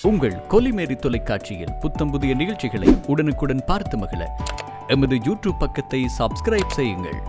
உங்கள் கொலிமேரி தொலைக்காட்சியில் புத்தம் புதிய நிகழ்ச்சிகளை உடனுக்குடன் பார்த்து மகிழ எமது யூடியூப் பக்கத்தை சப்ஸ்கிரைப் செய்யுங்கள்.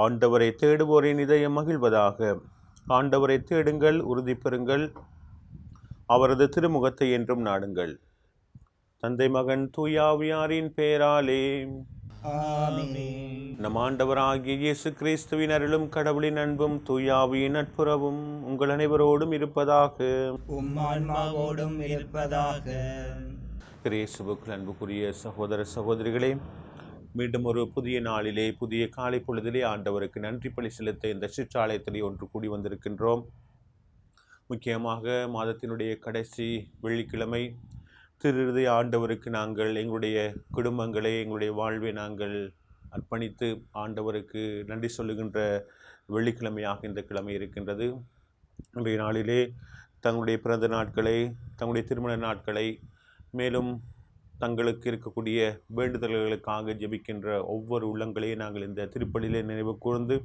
ஆண்டவரை தேடுவோரின் இதயம் மகிழ்வதாக. ஆண்டவரை தேடுங்கள், உறுதி பெறுங்கள், அவரது திருமுகத்தை என்றும் நாடுங்கள். தந்தை மகன் தூயாவியாரின் பெயராலே நம் ஆண்டவராகிய இயேசு கிறிஸ்துவின் அருளும் கடவுளின் அன்பும் தூயாவியின் நட்புறவும் உங்கள் அனைவரோடும் இருப்பதாக. கிறிஸ்துவுக்குள் அன்புக்குரிய சகோதர சகோதரிகளே, மீண்டும் ஒரு புதிய நாளிலே புதிய காலை பொழுதிலே ஆண்டவருக்கு நன்றி பலி செலுத்த இந்த சிற்றாலயத்திலே ஒன்று கூடி வந்திருக்கின்றோம். முக்கியமாக மாதத்தினுடைய கடைசி வெள்ளிக்கிழமை திருஇறுதி ஆண்டவருக்கு நாங்கள் எங்களுடைய குடும்பங்களை, எங்களுடைய வாழ்வை நாங்கள் அர்ப்பணித்து ஆண்டவருக்கு நன்றி சொல்லுகின்ற வெள்ளிக்கிழமையாக இந்த கிழமை இருக்கின்றது. இன்றைய நாளிலே தங்களுடைய பிறந்த நாட்களை, தங்களுடைய திருமண நாட்களை, மேலும் தங்களுக்கு இருக்கக்கூடிய வேண்டுதல்களுக்காக ஜெபிக்கின்ற ஒவ்வொரு உள்ளங்களையும் நாங்கள் இந்த திருப்பலியிலே நினைவு கூர்ந்து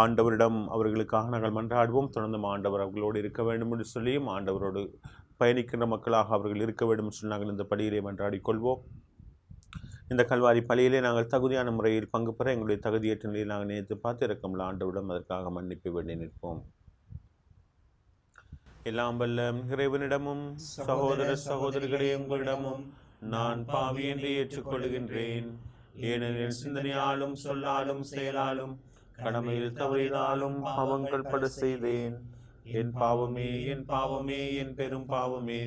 ஆண்டவரிடம் அவர்களுக்காக நாங்கள் மன்றாடுவோம். தொடர்ந்து ஆண்டவர் அவர்களோடு இருக்க வேண்டும் என்று சொல்லியும் ஆண்டவரோடு பயணிக்கின்ற மக்களாக அவர்கள் இருக்க வேண்டும் என்று சொல்லி நாங்கள் இந்த பலியிலே மன்றாடிக்கொள்வோம். இந்த கல்வாரி பலியிலே நாங்கள் தகுதியான முறையில் பங்கு பெற எங்களுடைய தகுதியற்ற நிலையில் நாங்கள் நினைத்து பார்த்து இறக்கமுள்ள ஆண்டவரிடம் அதற்காக மன்னிப்பு வேண்டி நிற்போம். எல்லாம் வல்ல இறைவனிடமும் சகோதர சகோதரிகளே உங்களிடமும் நான் பாவி என்று ஏற்றுக்கொள்கின்றேன். ஏனெனில் சிந்தனையாலும் சொல்லாலும் செயலாலும் கடமையில் தவறினாலும் பாவங்கள் பட செய்தேன். என் பாவமே, என் பாவமே, என் பெரும் பாவமே.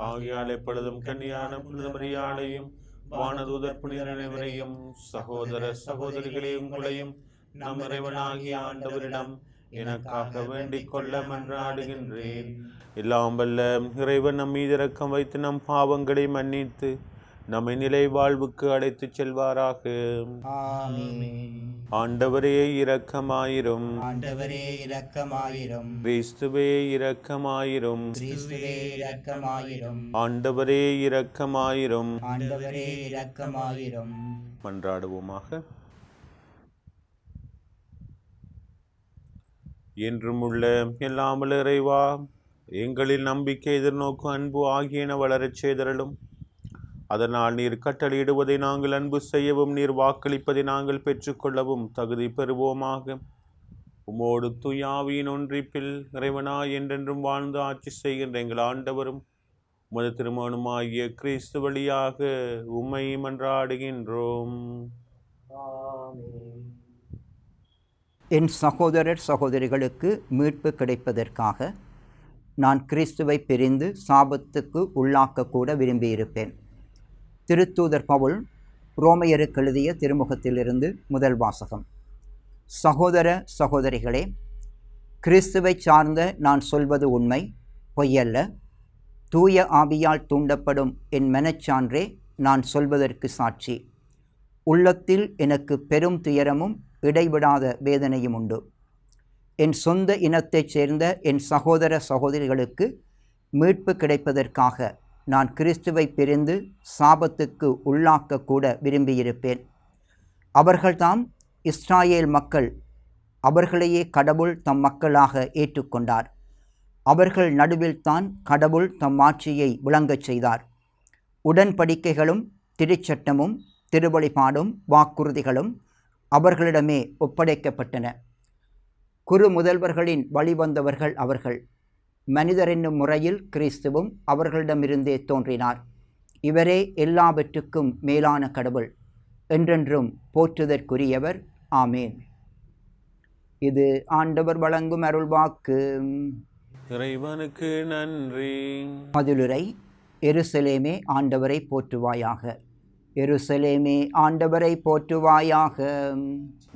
ஆகையால் எப்பொழுதும் கன்னியான புனித மரியாதையும் வானதூதர் புனிதர் அனைவரையும் சகோதர சகோதரிகளே உங்களையும் நம் இறைவனாகிய ஆண்டவரிடம் எனக்காக வேண்டிக் கொள்ள மன்றாடுகின்றேன். எல்லாம் வல்ல இறைவன் நம் மீது இரக்கம் வைத்து நம் பாவங்களை மன்னித்து நம்மை நிலை வாழ்வுக்கு அழைத்துச் செல்வாராக. ஆமென். ஆண்டவரே இரக்கமாயிரும். ஆண்டவரே இரக்கமாயிரும். கிறிஸ்துவே இரக்கமாயிரும். கிறிஸ்துவே இரக்கமாயிரும். ஆண்டவரே இரக்கமாயிரும். ஆண்டவரே இரக்கமாயிரும். மன்றாடுவோமாக. என்றும் உள்ள எல்லாமல்ல இறைவா, எங்களில் நம்பிக்கை, எதிர்நோக்கு, அன்பு ஆகியன வளரச் செய்தருளும். அதனால் நீர் கட்டளையிடுவதை நாங்கள் அன்பு செய்யவும், நீர் வாக்களிப்பதை நாங்கள் பெற்றுக்கொள்ளவும் தகுதி பெறுவோமாக. உமோடு தூயாவியின் ஒன்றிப்பில் இறைவனாய் என்றென்றும் வாழ்ந்து ஆட்சி செய்கின்ற எங்கள் ஆண்டவரும் உமது திருமகனுமாகிய கிறிஸ்து வழியாக உம்மை மன்றாடுகின்றோம். என் சகோதரர் சகோதரிகளுக்கு மீட்பு கிடைப்பதற்காக நான் கிறிஸ்துவை பிரிந்து சாபத்துக்கு உள்ளாக்கக்கூட விரும்பியிருப்பேன். திருத்தூதர் பவுல் ரோமையருக்கு எழுதிய திருமுகத்திலிருந்து முதல் வாசகம். சகோதர சகோதரிகளே, கிறிஸ்துவை சார்ந்த நான் சொல்வது உண்மை, பொய்யல்ல. தூய ஆவியால் தூண்டப்படும் என் மனச்சான்றே நான் சொல்வதற்கு சாட்சி. உள்ளத்தில் எனக்கு பெரும் துயரமும் இடைவிடாத வேதனையும் உண்டு. என் சொந்த இனத்தைச் சேர்ந்த என் சகோதர சகோதரிகளுக்கு மீட்பு கிடைப்பதற்காக நான் கிறிஸ்துவை பிரிந்து சாபத்துக்கு உள்ளாக்கக்கூட விரும்பியிருப்பேன். அவர்கள்தாம் இஸ்ராயேல் மக்கள். அவர்களையே கடவுள் தம் மக்களாக ஏற்றுக்கொண்டார். அவர்கள் நடுவில்தான் கடவுள் தம் ஆட்சியை விளங்கச் செய்தார். உடன்படிக்கைகளும் திருச்சட்டமும் திருவழிபாடும் வாக்குறுதிகளும் அவர்களிடமே ஒப்படைக்கப்பட்டன. குரு முதல்வர்களின் வழிவந்தவர்கள் அவர்கள். மனிதர் என்னும் முறையில் கிறிஸ்துவும் அவர்களிடமிருந்தே தோன்றினார். இவரே எல்லாவற்றுக்கும் மேலான கடவுள், என்றென்றும் போற்றுதற்குரியவர். ஆமேன். இது ஆண்டவர் வழங்கும் அருள்வாக்கு. இறைவனுக்கு நன்றி. மதுளுரை. எருசலேமே ஆண்டவரை போற்றுவாயாக. எருசலேமே ஆண்டவரை போற்றுவாயாக.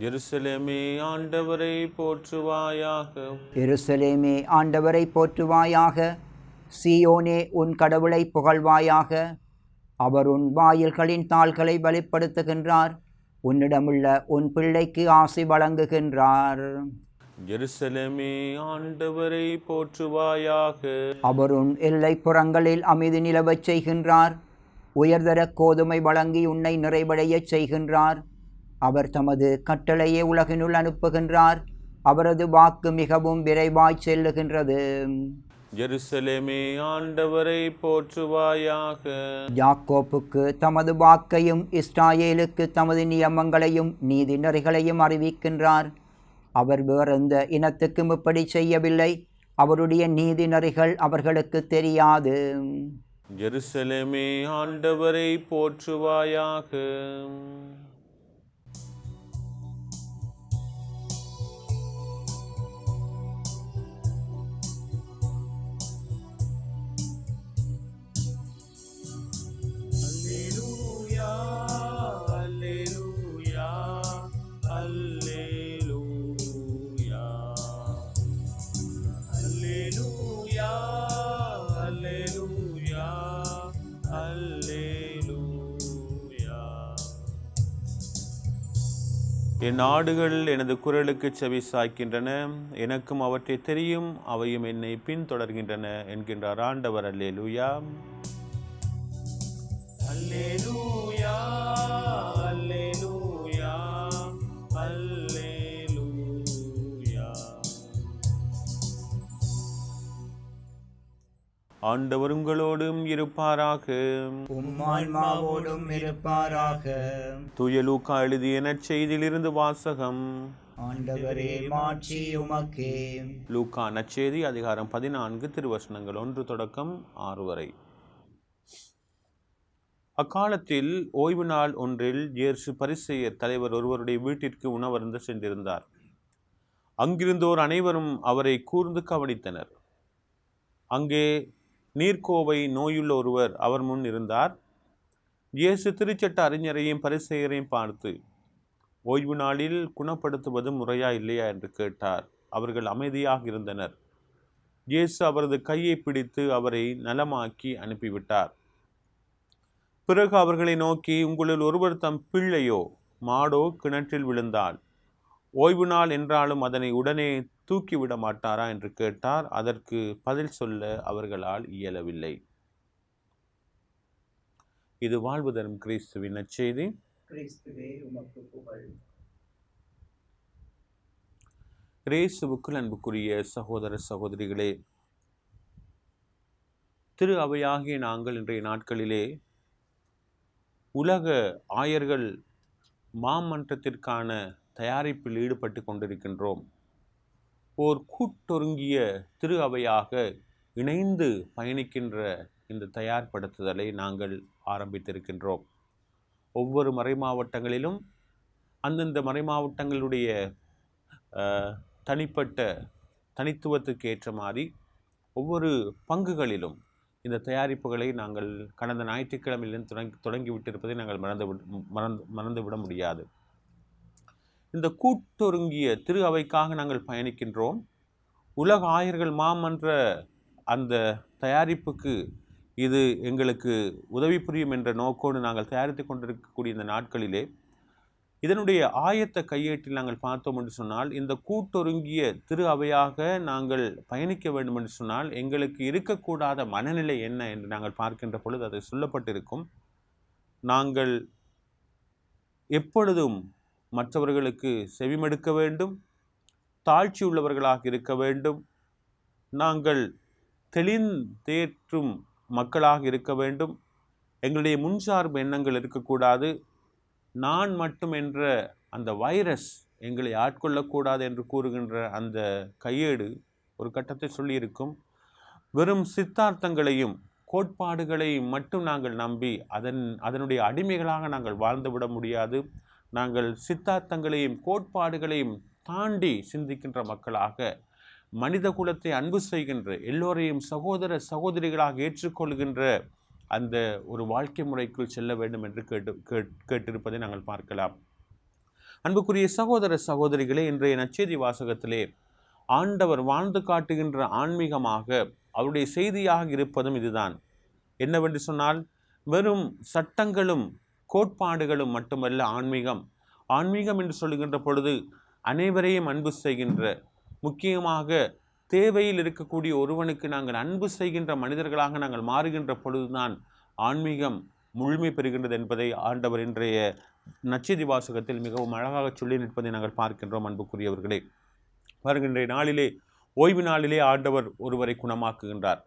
எருசலேமே ஆண்டவரை போற்றுவாயாக. எருசலேமே ஆண்டவரை போற்றுவாயாக. சீயோனே உன் கடவுளை புகழ்வாயாக. அவர் உன் வாயில்களின் தாள்களை வெளிப்படுத்துகின்றார். உன்னிடமுள்ள உன் பிள்ளைக்கு ஆசி வழங்குகின்றார். எருசலேமே ஆண்டவரை போற்றுவாயாக. அவர் உன் எல்லைப்புறங்களில் அமைதி நிலவச் செய்கின்றார். உயர்தர கோதுமை வழங்கி உன்னை நிறைவடையச் செய்கின்றார். அவர் தமது கட்டளையை உலகினுள் அனுப்புகின்றார். அவரது வாக்கு மிகவும் விரைவாய் செல்லுகின்றது. எருசலேமே ஆண்டவரை போற்றுவாயாக. யாக்கோப்புக்கு தமது வாக்கையும் இஸ்ராயேலுக்கு தமது நியமங்களையும் நீதி நெறிகளையும் அறிவிக்கின்றார். அவர் வேறெந்த இனத்துக்கும் இப்படி செய்யவில்லை. அவருடைய நீதி நெறிகள் அவர்களுக்கு தெரியாது. எருசலேமே ஆண்டவரை போற்றுவாயாக. அல்லேலூயா, அல்லேலூயா, அல்லேலூயா. அல்லேலூயா, அல்லேலூயா, அல்லேலூயா. என் ஆடுகள் எனது குரலுக்கு செவி சாய்க்கின்றன, எனக்கும் அவற்றை தெரியும், அவையும் என்னை பின்தொடர்கின்றன என்கின்றார் ஆண்டவர். அல்லேலூயா. அல்லேலூயா, அல்லேலூயா, அல்லேலூயா. ஆண்டவர் உங்களோடும் இருப்பாராக. உம்மான்மாவோடும் இருப்பாராக. தூய லூக்கா எழுதிய நற்செய்தியிலிருந்து வாசகம். ஆண்டவரே மாட்சி உமக்கே. லூக்கா நற்செய்தி அதிகாரம் 14 திருவசனங்கள் 1 தொடக்கம் 6 வரை. அக்காலத்தில் ஓய்வு நாள் ஒன்றில் இயேசு பரிசேயர் தலைவர் ஒருவருடைய வீட்டிற்கு உணவருந்த சென்றிருந்தார். அங்கிருந்தோர் அனைவரும் அவரை கூர்ந்து கவனித்தனர். அங்கே நீர்க்கோவை நோயுள்ள ஒருவர் அவர் முன் இருந்தார். இயேசு திருச்சட்ட அறிஞரையும் பரிசேயரையும் பார்த்து, ஓய்வு நாளில் குணப்படுத்துவது முறையா இல்லையா என்று கேட்டார். அவர்கள் அமைதியாக இருந்தனர். இயேசு அவரது கையை பிடித்து அவரை நலமாக்கி அனுப்பிவிட்டார். பிறகு அவர்களை நோக்கி, உங்களில் ஒருவர் தம் பிள்ளையோ மாடோ கிணற்றில் விழுந்தால் ஓய்வு நாள் என்றாலும் அதனை உடனே தூக்கிவிட மாட்டாரா என்று கேட்டார். அதற்கு பதில் சொல்ல அவர்களால் இயலவில்லை. இது வாழ்வு தரும் கிறிஸ்துவின் நற்செய்தி. கிறிஸ்துவுக்குள் அன்புக்குரிய சகோதர சகோதரிகளே, திரு அவையாகிய நாங்கள் இன்றைய நாட்களிலே உலக ஆயர்கள் மாமன்றத்திற்கான தயாரிப்பில் ஈடுபட்டு கொண்டிருக்கின்றோம். ஓர் கூட்டொருங்கிய திரு அவையாக இணைந்து பயணிக்கின்ற இந்த தயார்படுத்துதலை நாங்கள் ஆரம்பித்திருக்கின்றோம். ஒவ்வொரு மறைமாவட்டங்களிலும் அந்தந்த மறைமாவட்டங்களுடைய தனிப்பட்ட தனித்துவத்துக்கு ஏற்ற மாதிரி ஒவ்வொரு பங்குகளிலும் இந்த தயாரிப்புகளை நாங்கள் கடந்த ஞாயிற்றுக்கிழமையிலிருந்து தொடங்கிவிட்டிருப்பதை நாங்கள் மறந்துவிட முடியாது. இந்த கூட்டொருங்கிய திரு அவைக்காக நாங்கள் பயணிக்கின்றோம். உலக ஆயர்கள் மாமன்ற அந்த தயாரிப்புக்கு இது எங்களுக்கு உதவி புரியும் என்ற நோக்கோடு நாங்கள் தயாரித்து கொண்டிருக்கக்கூடிய இந்த நாட்களிலே இதனுடைய ஆயத்த கையேட்டில் நாங்கள் பார்த்தோம் என்று சொன்னால், இந்த கூட்டொருங்கிய திரு அவையாக நாங்கள் பயணிக்க வேண்டும் என்று சொன்னால் எங்களுக்கு இருக்கக்கூடாத மனநிலை என்ன என்று நாங்கள் பார்க்கின்ற பொழுது அது சொல்லப்பட்டிருக்கும். நாங்கள் எப்பொழுதும் மற்றவர்களுக்கு செவிமடுக்க வேண்டும், தாழ்ச்சி உள்ளவர்களாக இருக்க வேண்டும், நாங்கள் தெளிந்தேற்றும் மக்களாக இருக்க வேண்டும், எங்களுடைய முன்சார்பு எண்ணங்கள் இருக்கக்கூடாது, நான் மட்டும் என்ற அந்த வைரஸ் எங்களை ஆட்கொள்ளக்கூடாது என்று கூறுகின்ற அந்த கையேடு ஒரு கட்டத்தை சொல்லியிருக்கும். வெறும் சித்தார்த்தங்களையும் கோட்பாடுகளையும் மட்டும் நாங்கள் நம்பி அதனுடைய அடிமைகளாக நாங்கள் வாழ்ந்துவிட முடியாது. நாங்கள் சித்தார்த்தங்களையும் கோட்பாடுகளையும் தாண்டி சிந்திக்கின்ற மக்களாக, மனித குலத்தை அன்பு செய்கின்ற, எல்லோரையும் சகோதர சகோதரிகளாக ஏற்றுக்கொள்கின்ற அந்த ஒரு வாழ்க்கை முறைக்குள் செல்ல வேண்டும் என்று கேட்டிருப்பதை நாங்கள் பார்க்கலாம். அன்புக்குரிய சகோதர சகோதரிகளே, இன்றைய நற்செய்தி வாசகத்திலே ஆண்டவர் வாழ்ந்து காட்டுகின்ற ஆன்மீகமாக அவருடைய செய்தியாக இருப்பதும் இதுதான். என்னவென்று சொன்னால், வெறும் சட்டங்களும் கோட்பாடுகளும் மட்டுமல்ல ஆன்மீகம். ஆன்மீகம் என்று சொல்லுகின்ற பொழுது அனைவரையும் அன்பு செய்கின்ற, முக்கியமாக தேவையில் இருக்கக்கூடிய ஒருவனுக்கு நாங்கள் அன்பு செய்கின்ற மனிதர்களாக நாங்கள் மாறுகின்ற பொழுதுதான் ஆன்மீகம் முழுமை பெறுகின்றது என்பதை ஆண்டவர் இன்றைய நற்செய்தி வாசகத்தில் மிகவும் அழகாக சொல்லி நிற்பதை நாங்கள் பார்க்கின்றோம். அன்புக்குரியவர்களே, வருகின்ற நாளிலே, ஓய்வு நாளிலே ஆண்டவர் ஒருவரை குணமாக்குகின்றார்.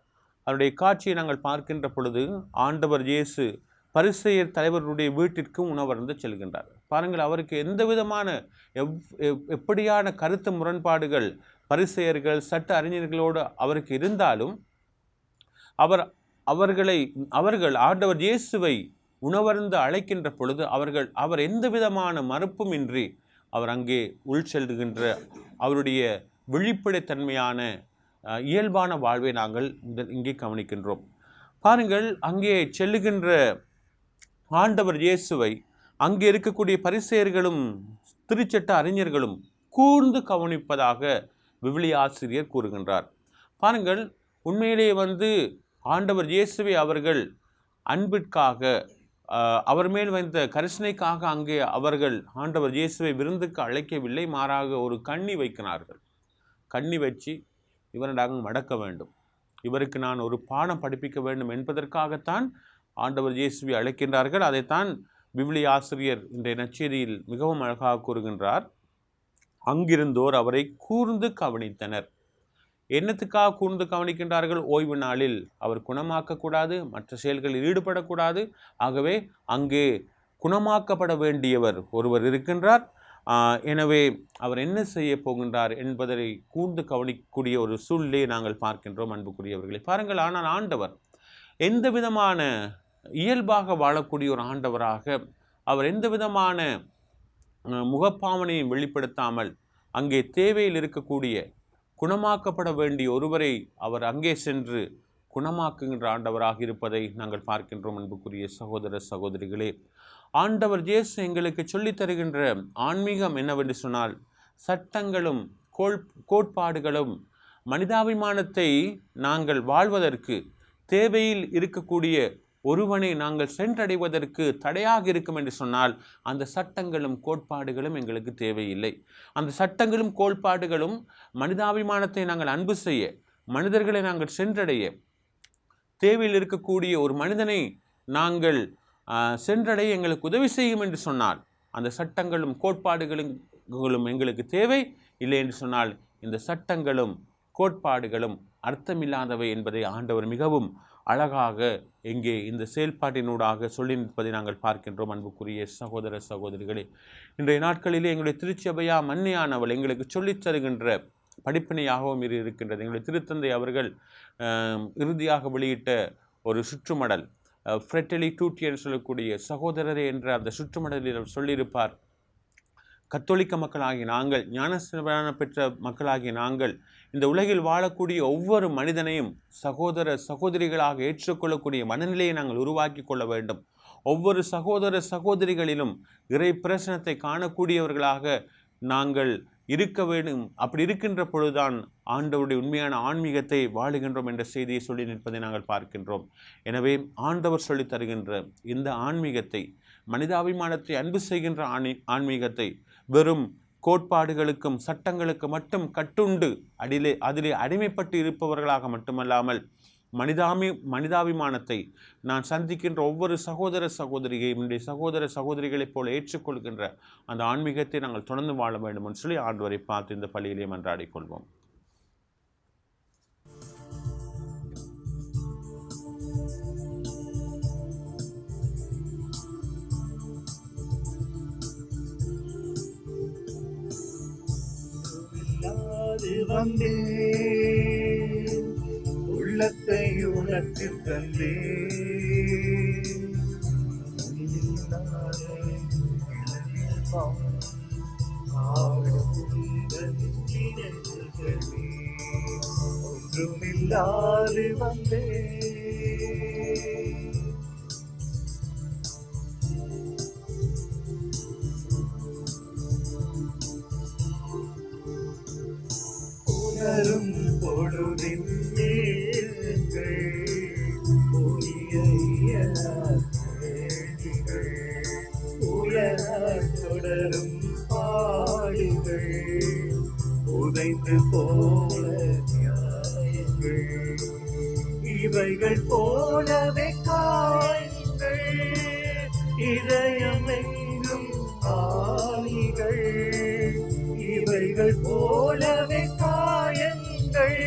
அவருடைய காட்சியை நாங்கள் பார்க்கின்ற பொழுது ஆண்டவர் இயேசு பரிசேயர் தலைவருடைய வீட்டிற்கு உணவருந்து செல்கின்றார். பாருங்கள், அவருக்கு எந்த விதமான எப்படியான கருத்து முரண்பாடுகள் பரிசேயர்கள் சட்ட அறிஞர்களோடு அவருக்கு இருந்தாலும் அவர்கள் ஆண்டவர் இயேசுவை உணவருந்து அழைக்கின்ற பொழுது அவர் எந்த விதமான மறுப்பும் இன்றி அவர் அங்கே உள் செல்கின்ற அவருடைய வெளிப்படைத்தன்மையான இயல்பான வாழ்வை நாங்கள் இங்கே கவனிக்கின்றோம். பாருங்கள், அங்கே செல்லுகின்ற ஆண்டவர் இயேசுவை அங்கே இருக்கக்கூடிய பரிசேயர்களும் திருச்சட்ட அறிஞர்களும் கூர்ந்து கவனிப்பதாக விவிலிய ஆசிரியர் கூறுகின்றார். பாருங்கள், உண்மையிலேயே ஆண்டவர் இயேசுவை அவர்கள் அன்பிற்காக, அவர் மேல் வைத்த கரிசனைக்காக அங்கே அவர்கள் ஆண்டவர் இயேசுவை விருந்துக்கு அழைக்கவில்லை, மாறாக ஒரு கண்ணி வைக்கிறார்கள். கண்ணி வச்சு இவரை நாங்கள் மடக்க வேண்டும், இவருக்கு நான் ஒரு பாடம் படிப்பிக்க வேண்டும் என்பதற்காகத்தான் ஆண்டவர் இயேசுவை அழைக்கின்றார்கள். அதைத்தான் விவிலிய ஆசிரியர் இன்றைய நற்செய்தியில் மிகவும் அழகாக கூறுகின்றார். அங்கிருந்தோர் அவரை கூர்ந்து கவனித்தனர். என்னத்துக்காக கூர்ந்து கவனிக்கின்றார்கள்? ஓய்வு நாளில் அவர் குணமாக்கக்கூடாது, மற்ற செயல்களில் ஈடுபடக்கூடாது. ஆகவே அங்கே குணமாக்கப்பட வேண்டியவர் ஒருவர் இருக்கின்றார். எனவே அவர் என்ன செய்ய போகின்றார் என்பதை கூர்ந்து கவனிக்கக்கூடிய ஒரு சூழ்நிலையை நாங்கள் பார்க்கின்றோம். அன்புக்குரியவர்களை பாருங்கள், ஆனால் ஆண்டவர் எந்த விதமான இயல்பாக வாழக்கூடிய ஒரு ஆண்டவராக, அவர் எந்த விதமான முகப்பாவனையும் வெளிப்படுத்தாமல் அங்கே தேவையில் இருக்கக்கூடிய குணமாக்கப்பட வேண்டிய ஒருவரை அவர் அங்கே சென்று குணமாக்குகின்ற ஆண்டவராக இருப்பதை நாங்கள் பார்க்கின்றோம். அன்புக்குரிய சகோதர சகோதரிகளே, ஆண்டவர் இயேசு எங்களுக்கு சொல்லித் தருகின்ற ஆன்மீகம் என்னவென்று சொன்னால், சட்டங்களும் கோட்பாடுகளும் மனிதாபிமானத்தை நாங்கள் வாழ்வதற்கு தேவையில் இருக்கக்கூடிய ஒருவனை நாங்கள் சென்றடைவதற்கு தடையாக இருக்கும் என்று சொன்னால் அந்த சட்டங்களும் கோட்பாடுகளும் எங்களுக்கு தேவையில்லை. அந்த சட்டங்களும் கோட்பாடுகளும் மனிதாபிமானத்தை நாங்கள் அன்பு செய்ய, மனிதர்களை நாங்கள் சென்றடைய, தேவையில் இருக்கக்கூடிய ஒரு மனிதனை நாங்கள் சென்றடைய எங்களுக்கு உதவி செய்யும் என்று சொன்னால் அந்த சட்டங்களும் கோட்பாடுகளும் எங்களுக்கு தேவை. இல்லை என்று சொன்னால் இந்த சட்டங்களும் கோட்பாடுகளும் அர்த்தமில்லாதவை என்பதை ஆண்டவர் மிகவும் அழகாக எங்கே இந்த செயல்பாட்டினூடாக சொல்லி நிற்பதை நாங்கள் பார்க்கின்றோம். அன்புக்குரிய சகோதர சகோதரிகளே, இன்றைய நாட்களிலே எங்களுடைய திருச்சபையா மன்னியானவள் எங்களுக்கு சொல்லித் தருகின்ற படிப்பினையாகவும் இருக்கின்றது. எங்களுடைய திருத்தந்தை அவர்கள் இறுதியாக வெளியிட்ட ஒரு சுற்றுமடல், ஃப்ரெட்டலி டூட்டி என்று சொல்லக்கூடிய சகோதரரே என்ற அந்த சுற்றுமடலில் சொல்லியிருப்பார், கத்தோலிக்க மக்களாகிய நாங்கள், ஞானஸ்நானம் பெற்ற மக்களாகிய நாங்கள் இந்த உலகில் வாழக்கூடிய ஒவ்வொரு மனிதனையும் சகோதர சகோதரிகளாக ஏற்றுக்கொள்ளக்கூடிய மனநிலையை நாங்கள் உருவாக்கி கொள்ள வேண்டும். ஒவ்வொரு சகோதர சகோதரிகளிலும் இறை பிரசனத்தை காணக்கூடியவர்களாக நாங்கள் இருக்க வேண்டும். அப்படி இருக்கின்ற பொழுதுதான் ஆண்டவருடைய உண்மையான ஆன்மீகத்தை வாழுகின்றோம் என்ற செய்தியை சொல்லி நிற்பதை நாங்கள் பார்க்கின்றோம். எனவே ஆண்டவர் சொல்லி தருகின்ற இந்த ஆன்மீகத்தை, மனிதாபிமானத்தை அன்பு செய்கின்ற ஆன்மீகத்தை வெறும் கோட்பாடுகளுக்கும் சட்டங்களுக்கு மட்டும் கட்டுண்டு அதிலே அடிமைப்பட்டு இருப்பவர்களாக மட்டுமல்லாமல் மனிதாபிமானத்தை நான் சந்திக்கின்ற ஒவ்வொரு சகோதர சகோதரியை என்னுடைய சகோதர சகோதரிகளைப் போல ஏற்றுக்கொள்கின்ற அந்த ஆன்மீகத்தை நாங்கள் தொடர்ந்து வாழ வேண்டும் என்று சொல்லி ஆண்டவரை பார்த்து இந்த பள்ளியிலே மன்றாடிக் கொள்வோம். உள்ளத்தை உனக்கு தந்தே ஒன்றுமில்லாது வந்தே உணரும் பொழுதின் தொடரும் பாடுகள் உதைந்து போல நியாயங்கள் இவைகள் போலவே காயங்கள் இதயம் எங்கும் ஆணிகள் இவைகள் போலவே காயங்கள்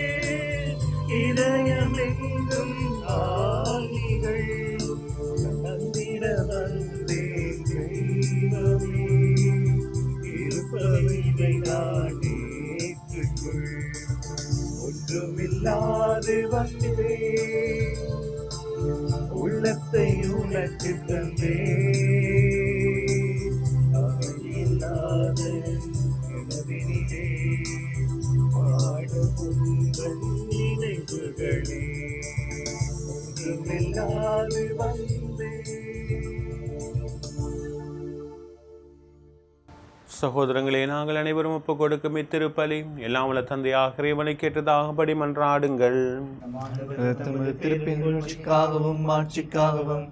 இதயம் எங்கும் ஆணிகள் நந்திட வந்தேன் தெய்வமே இருப்பவை நான் ஏற்றுக்கொள் ஒன்றுமில்லாது வந்தே உள்ளத்தை உனக்கு தந்தே இல்லாத எனதினிலே பாடும் உங்கள் நினைவுகளே ஒன்றுமில்லாது வந்தே. சகோதரங்களே, நாங்கள் அனைவரும் ஒப்புக் கொடுக்கும் இத்திருப்பலி எல்லாம் உள்ள தந்தையாக இறைவனை கேட்டதாகபடி மன்றாடுங்கள். நமது திருப்பின் மாட்சிக்காகவும்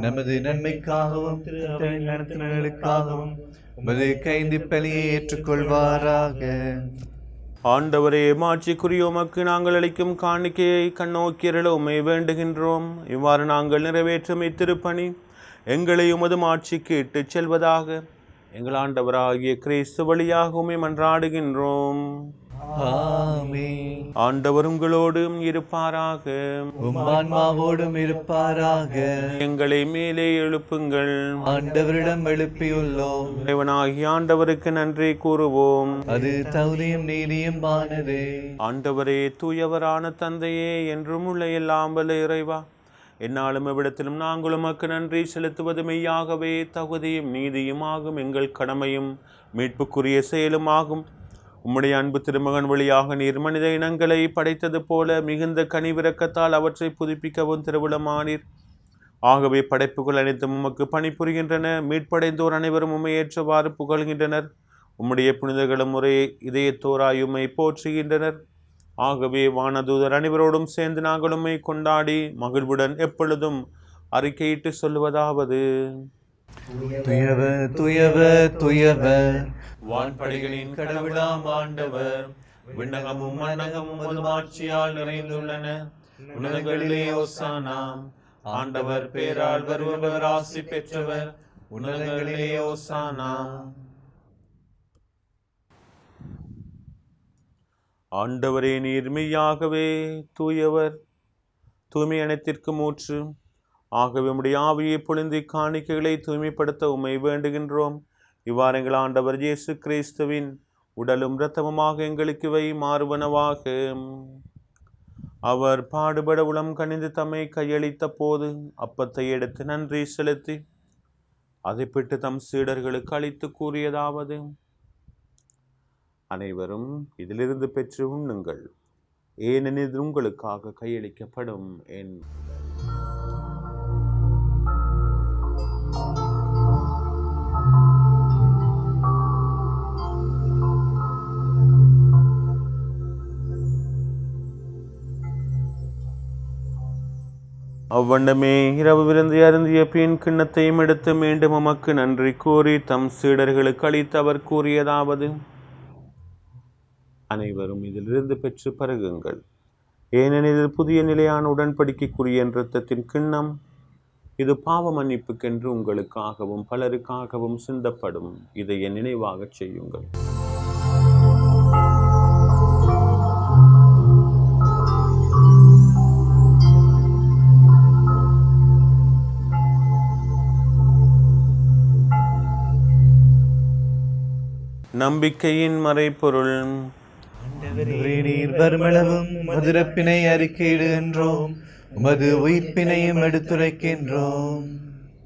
நமது நன்மைக்காகவும் நடத்தினர்களுக்காகவும் உமது கைந்து பலியை ஏற்றுக்கொள்வாராக. ஆண்டவரே, மாட்சிக்குரிய உமக்கு நாங்கள் அளிக்கும் காணிக்கையை கண்ணோக்கியருள உம்மை வேண்டுகின்றோம். இவ்வாறு நாங்கள் நிறைவேற்றும் இத்திருப்பணி எங்களை உமது மாட்சிக்கு இட்டுச் செல்வதாக எங்கள் ஆண்டவராகிய கிறிஸ்து வழியாக உம்மை மன்றாடுகின்றோம். ஆமென். ஆண்டவர் உங்களோடும் இருப்பாராக, உம் ஆன்மாவோடும் இருப்பாராக. எங்களை மேலே எழுப்புங்கள். ஆண்டவரிடம் எழுப்பியுள்ளோம், இறைவனாகிய ஆண்டவருக்கு நன்றி கூறுவோம். அது தகுதியும் நீதியும் ஆனதே. ஆண்டவரே, தூயவரான தந்தையே, என்றும் உள்ள எல்லாம் வல்ல இறைவா, என்னாலும் எவ்விடத்திலும் நாங்கள் உமக்கு நன்றி செலுத்துவது மெய்யாகவே தகுதியும் நீதியுமாகும், எங்கள் கடமையும் மீட்புக்குரிய செயலுமாகும். உம்முடைய அன்பு திருமகன் வழியாக நீர் மனித இனங்களை படைத்தது போல மிகுந்த கனிவிரக்கத்தால் அவற்றை புதுப்பிக்கவும் திருவிழமானீர். ஆகவே படைப்புகள் அனைத்தும் உமக்கு பணிபுரிகின்றன. மீட்படைந்தோர் அனைவரும் உம்மை ஏற்றவாறு புகழ்கின்றனர். உம்முடைய புனிதர்களும் ஒரே இதயத்தோராய் உம்மை போற்றுகின்றனர். ஆகவே வானதூதர் அனைவரோடும் சேர்ந்து நாங்கள் உம்மை கொண்டாடி மகிழ்வுடன் எப்பொழுதும் அறிக்கையிட்டு சொல்லுவதாவது: துயவர் துயவர் துயவர் வான்படைகளின் கடவுளாம் ஆண்டவர், விண்ணகமும் மண்ணகமும் உமது ஆட்சியால் நிறைந்துள்ளன. உன்னதங்களிலே ஓசானா. ஆண்டவர் பேரால் வருபவர் ஆசி பெற்றவர். உன்னதங்களிலே ஓசானா. ஆண்டவரே, நீர் மெய்யாகவே தூயவர், தூய்மை அனைத்திற்கு மூச்சு. ஆகவே உம்முடைய ஆவியை பொழிந்து காணிக்கைகளை தூய்மைப்படுத்த உம்மை வேண்டுகின்றோம். இவ்வாறு எங்கள் ஆண்டவர் இயேசு கிறிஸ்துவின் உடலும் இரத்தமுமாக எங்களுக்கு இவை மாறுவனவாக. அவர் பாடுபட உளம் கனிந்து தம்மை கையளித்த போது அப்பத்தை எடுத்து நன்றி செலுத்தி அதை பிட்டு தம் சீடர்களுக்கு அளித்து கூறியதாவது: அனைவரும் இதிலிருந்து பெற்று உண்ணுங்கள், ஏனெனில் உங்களுக்காக கையளிக்கப்படும் என் அவ்வண்ணமே இரவு விருந்து அருந்திய பின் கிண்ணத்தையும் எடுத்து மீண்டும் உமக்கு நன்றி கூறி தம் சீடர்களுக்கு அளித்து அவர் கூறியதாவது: அனைவரும் இதிலிருந்து பெற்று பருகுங்கள், ஏனெனில் புதிய நிலையான உடன்படிக்கைக்குரிய இரத்தத்தின் கிண்ணம். இது பாவ மன்னிப்புக்கென்று உங்களுக்காகவும் பலருக்காகவும் சிந்தப்படும். இதை என் நினைவாக செய்யுங்கள். நம்பிக்கையின் மறைபொருள். நீர் வருமளவும் மதுரப்பினை அறிக்கையிடுகின்றோம், உமது உயிர்ப்பினையும் எடுத்துரைக்கின்றோம்.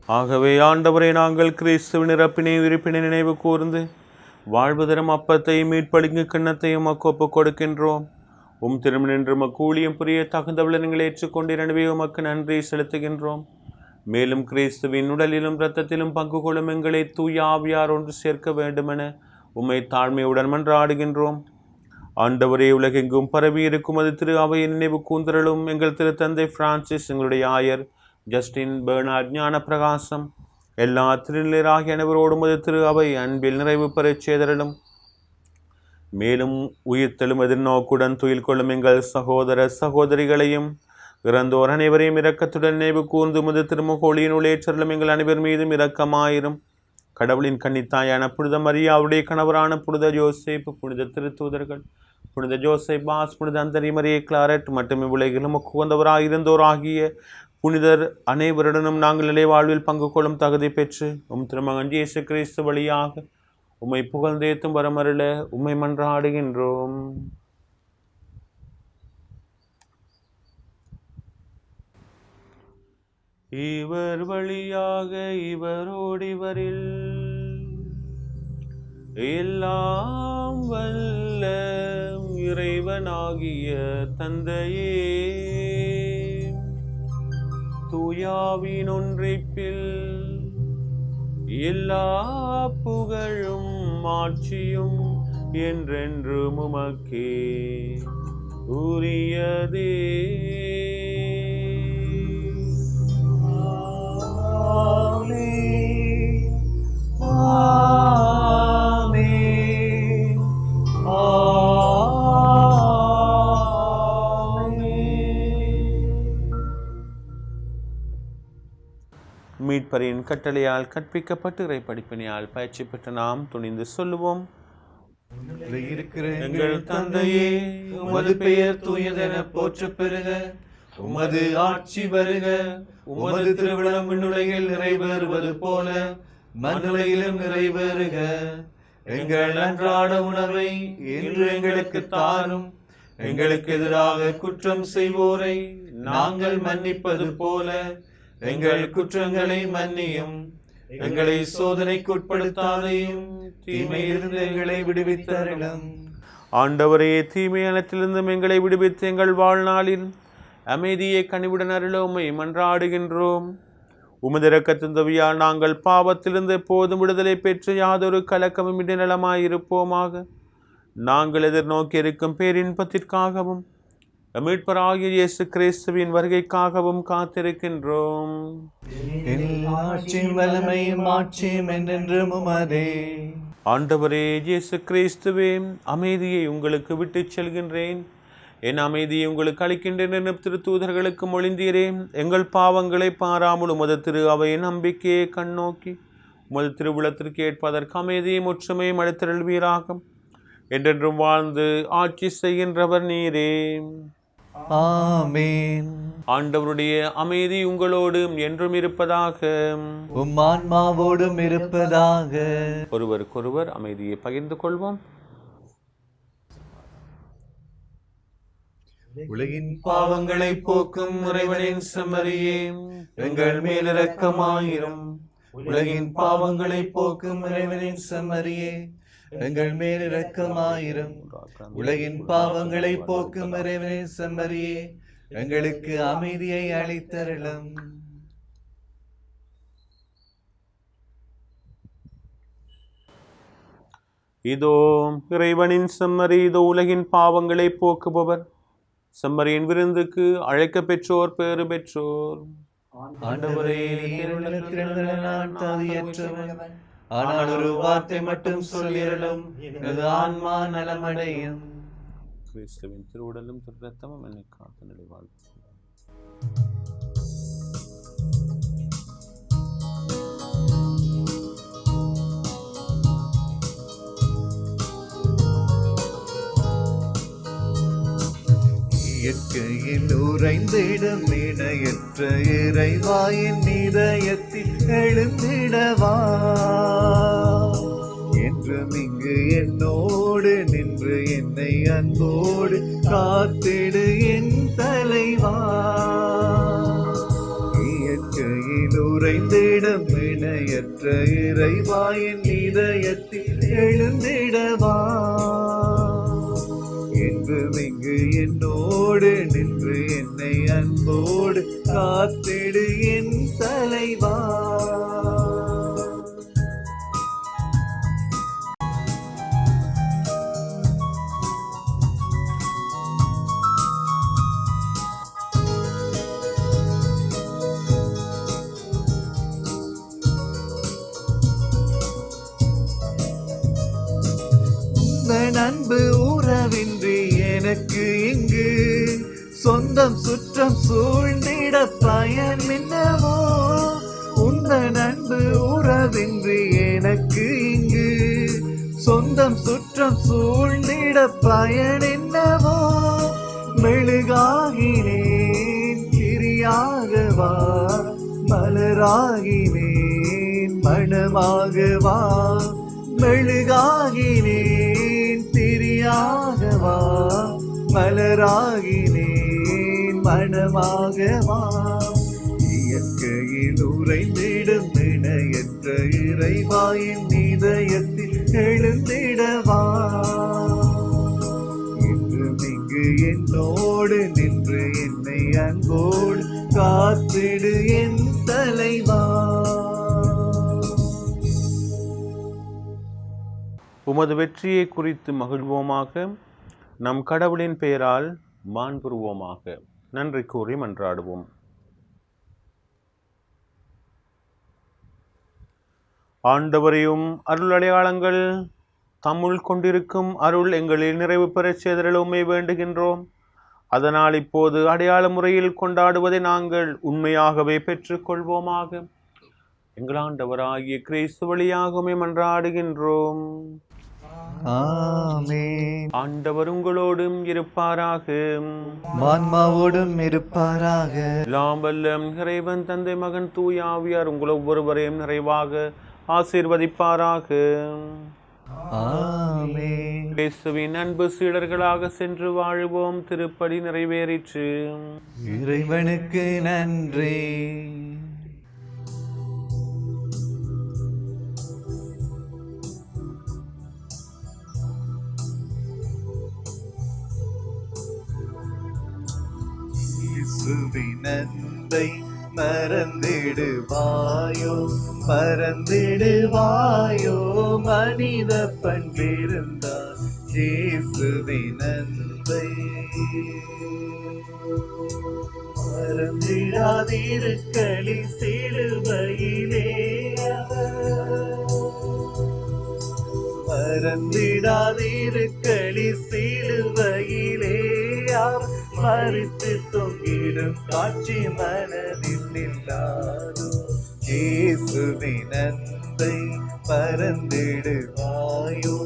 ஆகவே ஆண்டவரை, நாங்கள் கிறிஸ்துவின் இறப்பினை உயிர்ப்பினை நினைவு கூர்ந்து வாழ்வு தரும் அப்பத்தை மீட்பளிங்கு கிண்ணத்தையும் உமக்கு கொடுக்கின்றோம். உம் திருமணின்று உமக்கு ஊழியம் புரிய தகுந்தவளை நீங்கள் ஏற்றுக்கொண்டு எனவே உமக்கு நன்றி செலுத்துகின்றோம். மேலும் கிறிஸ்துவின் உடலிலும் இரத்தத்திலும் பங்கு கொள்ளும் எங்களை தூய ஆவியார் ஒன்று சேர்க்க வேண்டுமென உம்மை தாழ்மையுடன் மன்றாடுகின்றோம். ஆண்டவரே, உலகெங்கும் பரவி இருக்கும் அது திரு அவையின் நினைவு கூந்தரலும் எங்கள் திருத்தந்தை பிரான்சிஸ், எங்களுடைய ஆயர் ஜஸ்டின், பெர்னார்ட், ஞான பிரகாசம், எல்லா திருநிலையராகிய அனைவரோடும் அது திரு அவை அன்பில் நிறைவு பெறச் செய்தரலும். மேலும் உயிர்த்தெழும் எதிர்நோக்குடன் துயில் கொள்ளும் எங்கள் சகோதர சகோதரிகளையும் இறந்தோர் அனைவரையும் இரக்கத்துடன் நினைவு கூர்ந்து முது திருமுகொழியின் உள்ளேற்றலும் எங்கள் அனைவர் மீதும் இரக்கமாயிரும். கடவுளின் கன்னித்தாயான புனித மரியாவுடைய கணவரான புனித ஜோசேப், புனித திருத்தூதர்கள், புனித ஜோசேப் பாஸ், புனித அந்தரி மரியே கிளாரட் மற்றும் இவ்வுலகிலும் உகந்தவராயிருந்தோராகிய புனிதர் அனைவருடனும் நாங்கள் நிலை வாழ்வில் பங்கு கொள்ளும் தகுதி பெற்று உம் திருமகன் இயேசு கிறிஸ்து வழியாக உம்மை புகழ்ந்தேத்தும் வரமருள உம்மை மன்றாடுகின்றோம். இவர் வழியாக இவரோடிவரில் எல்லாம் வல்ல இறைவனாகிய தந்தையே, தூயாவின் ஒன்றைப்பில் எல்லா புகழும் ஆட்சியும் என்றென்றும் உமக்கே உரியதே. மீட்பரின் கட்டளையால் கற்பிக்கப்பட்டு இறை படிப்பினையால் பயிற்சி பெற்ற நாம் துணிந்து சொல்லுவோம்: இருக்கிற எங்கள் தந்தையே, உமது பெயர் தூயதென போற்றப் பெறுக. உமது ஆட்சி வருக. உமது திருவிழம் விண்ணுலகில் நிறைவேறுவது போல மண்ணுலகிலும் நிறைவேறுக. எங்கள் அன்றாட உணவை இன்று எங்களுக்கு தாரும். எங்களுக்கு எதிராக குற்றம் செய்வோரை நாங்கள் மன்னிப்பது போல எங்கள் குற்றங்களை மன்னியும். எங்களை சோதனைக்குட்படுத்தாதையும் தீமையிலிருந்து எங்களை விடுவித்தருளும். ஆண்டவரே, தீமையானத்திலிருந்தும் எங்களை விடுவித்து எங்கள் வாழ்நாளில் அமைதியை கனிவுடன் அருள உம்மை மன்றாடுகின்றோம். உமது இரக்கத்தின் உதவியால் நாங்கள் பாவத்திலிருந்து எப்போதும் விடுதலை பெற்று யாதொரு கலக்கமும் இன்றி நலமாயிருப்போமாக. நாங்கள் எதிர்நோக்கி இருக்கும் பேரின்பத்திற்காகவும் மீட்பராகிய இயேசு கிறிஸ்துவின் வருகைக்காகவும் காத்திருக்கின்றோம். ஆட்சியும் வல்லமையும் ஆட்சியும் என்றென்றும் உமதே. ஆண்டவரே இயேசு கிறிஸ்துவே, அமைதியை உங்களுக்கு விட்டுச் செல்கின்றேன், என் அமைதியை உங்களுக்கு அளிக்கின்றேன் என திருத்தூதர்களுக்கு மொழிந்தீரே. எங்கள் பாவங்களை பாராமல் உமது திரு அவையின் நம்பிக்கையை கண்ணோக்கி உமது திருவுளத்திற்கு ஏற்பதற்கு அமைதியும் ஒற்றுமையும் அளித்தருள்வீராக. என்றென்றும் வாழ்ந்து ஆட்சி செய்கின்றவர் நீரே. ஆமென். ஆண்டவருடைய அமைதி உங்களோடு என்றும் இருப்பதாக. உம் ஆன்மாவோடும் இருப்பதாக. ஒருவருக்கொருவர் அமைதியை பகிர்ந்து கொள்வோம். உலகின் பாவங்களை போக்கும் இறைவனின் செம்மறியே, எங்கள் மேல் இரக்கமாயிரும். உலகின் பாவங்களை போக்கும் இறைவனின் செம்மறியே, எங்கள் மேல் இரக்கமாயிரும். உலகின் பாவங்களை போக்கும் இறைவனின் செம்மறியே, எங்களுக்கு அமைதியை அளித்தருளும். இதோ இறைவனின் செம்மறி, இதோ உலகின் பாவங்களை போக்குபவர். செம்மறியின் விருந்துக்கு அழைக்க பெற்றோர் பேறு பெற்றோர். ஆண்டவரே, நீர் உள்ளத்தில் நான் தகுதியற்றவன், ஆனால் ஒரு வார்த்தை மட்டும் சொல்லிரலும், எனது ஆன்மா நலமடையும். கிறிஸ்துவின் திருவுடலும் திருரத்தமும் என்னை காத்து நிலைவாழ்வு. இயற்கையில் உறைந்திடும் இணையற்ற இறைவாயின் இதயத்தில் எழுந்திடவா, என்றும் இங்கு என்னோடு நின்று என்னை அன்போடு காத்திடு என் தலைவா. இயற்கையில் உறைந்திடும் இணையற்ற இறைவாயின் இதயத்தில் எழுந்திடவா, என்றும் இங்கு என்னோடு நின்று என்னை அன்போடு காத்திடு என் தலைவா. உந்தன் அன்பு உறவின்றி எனக்கு இங்கு சொந்தம் சுற்றம் சூழ்ந்திட பயன் என்னவோ. உந்தன் அன்பு உறவின்றி எனக்கு இங்கு சொந்தம் சுற்றம் சூழ்ந்திட பயன் என்னவோ. மெழுகாகினேன் திரியாகவா, மலராகினேன் மணமாகவா. மெழுகாகினேன் திரியாகவா, மலராகினேன் மணமாகவா. இயற்கையில் உறைந்திடும் இணையற்ற இறைவாயின் இதயத்தில் எழுந்திடவா, என்றும் இங்கு என்னோடு நின்று என்னை அன்போடு காத்திடு என் தலைவா. உமது வெற்றியை குறித்து மகிழ்வோமாக, நம் கடவுளின் பெயரால் மாண்புறுவோமாக. நன்றி கூறி மன்றாடுவோம். ஆண்டவரையும் அருள் அடையாளங்கள் தம்முள் கொண்டிருக்கும் அருள் எங்களில் நிறைவு பெறச் செய்தருளுமை வேண்டுகின்றோம். அதனால் இப்போது அடையாள முறையில் கொண்டாடுவதை நாங்கள் உண்மையாகவே பெற்றுக்கொள்வோமாக. எங்கள் ஆண்டவராகிய கிறிஸ்து வழியாகவே மன்றாடுகின்றோம். ஆமென். ஆண்டவர் உங்களோடும் இருப்பாராக. ஆன்மாவோடும் இருப்பாராக. எல்லாம் வல்ல இறைவன் தந்தை மகன் தூய ஆவியார் உங்கள் ஒவ்வொருவரையும் நிறைவாக ஆசீர்வதிப்பாராக. ஆமென். இயேசுவின் அன்பு சீடர்களாக சென்று வாழ்வோம். திருப்படி நிறைவேறிற்று. இறைவனுக்கு நன்றி. இயேசுவின் அன்பை மறந்திடுவாயோ, மறந்திடுவாயோ, மனித பண்பிருந்தால் இயேசுவின் அன்பை அன்பை மறந்திடாதிருக்களி சிலுவையிலே மறந்திடாதிருக்களி சிலுவையிலே மறித்து தொங்கிடும் காட்சி மனதில் இல்லாதோ இயேசுவின் அன்பை மறந்திடுவாயோ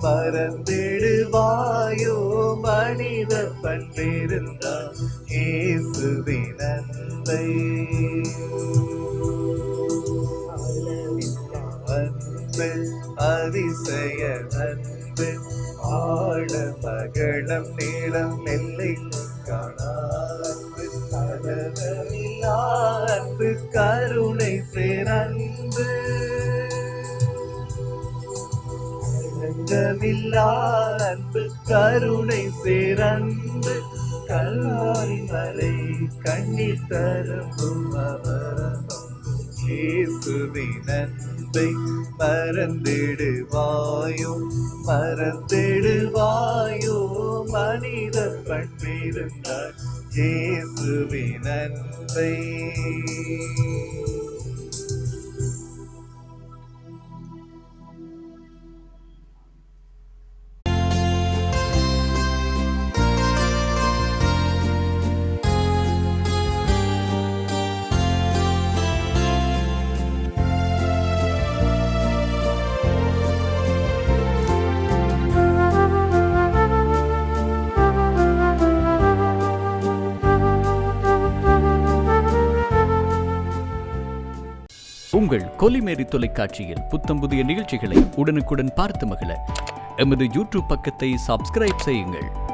மறந்திடுவாயோ மனித பண்பிருந்தால் இயேசுவின் அன்பை அன்பு அதிசய அன்பு ஆழ மகளம் நீளம் எல்லை காணாது அளவில்லா அன்பு கருணை பேரன்பு அளவில்லா அன்பு கருணை பேரன்பு கல்வாரி மலை கண்ணீர் தரும் அவரம் இயேசுவின் அன்பை மறந்திடுவாயோ மறந்திடுவாயோ மனித பண்பிருந்தால் இயேசுவின் அன்பை உங்கள் கொலிமேரி தொலைக்காட்சியில் புத்தம் புதிய நிகழ்ச்சிகளை உடனுக்குடன் பார்த்து மகிழ எமது யூடியூப் பக்கத்தை சப்ஸ்கிரைப் செய்யுங்கள்.